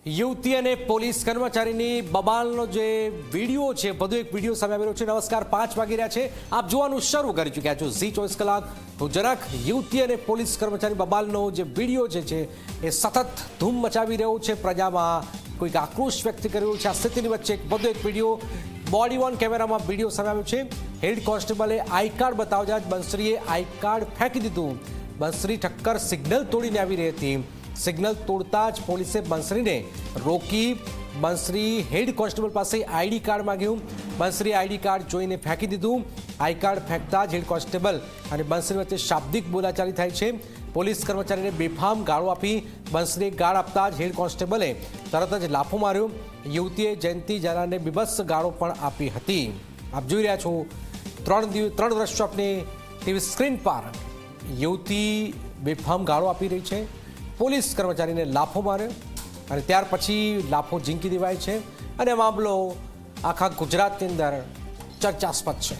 યુવતી અને પોલીસ કર્મચારીની બબાલનો જે વિડીયો છે, વધુ એક વિડીયો સામે આવી રહ્યો છે। નમસ્કાર, 5 વાગી રહ્યા છે, આપ જોવાનું શરૂ કરી ચૂક્યા છો ઝી 24 કલાક। તો જરાક યુવતી અને પોલીસ કર્મચારી બબાલનો જે વિડીયો છે એ સતત ધૂમ મચાવી રહ્યો છે, પ્રજામાં કોઈક આક્રોશ વ્યક્ત કરી રહ્યું છે। આ સ્થિતિની વચ્ચે વધુ એક વિડીયો બોડી ઓન કેમેરામાં વિડીયો સામે આવ્યો છે। હેડ કોન્સ્ટેબલે આઈ કાર્ડ બતાવતા જ બંસરીએ આઈ કાર્ડ ફેંકી દીધું। બંસરી ઠક્કર સિગ્નલ તોડીને આવી રહી હતી। સિગ્નલ તોડતા જ પોલીસે બંસરીને રોકી। બંસરી હેડ કોન્સ્ટેબલ પાસે આઈડી કાર્ડ માંગ્યું। બંસરી આઈડી કાર્ડ જોઈને ફેંકી દીધું। આઈ કાર્ડ ફેંકતા જ હેડ કોન્સ્ટેબલ અને બંસરી વચ્ચે શાબ્દિક બોલાચાલી થાય છે। પોલીસ કર્મચારીને બેફામ ગાળો આપી બંસરીએ ગાળ આપતા જ હેડ કોન્સ્ટેબલે તરત જ લાફો માર્યો। યુવતીએ જયંતી જરાને બીભત્સ ગાળો પણ આપી હતી। આપ જોઈ રહ્યા છો 3 દ્રશ્યો આપની ટીવી સ્ક્રીન પર। યુવતી બેફામ ગાળો આપી રહી છે, પોલીસ કર્મચારીને લાફો માર્યો અને ત્યાર પછી લાફો ઝીંકી દેવાય છે અને મામલો આખા ગુજરાતની અંદર ચર્ચાસ્પદ છે।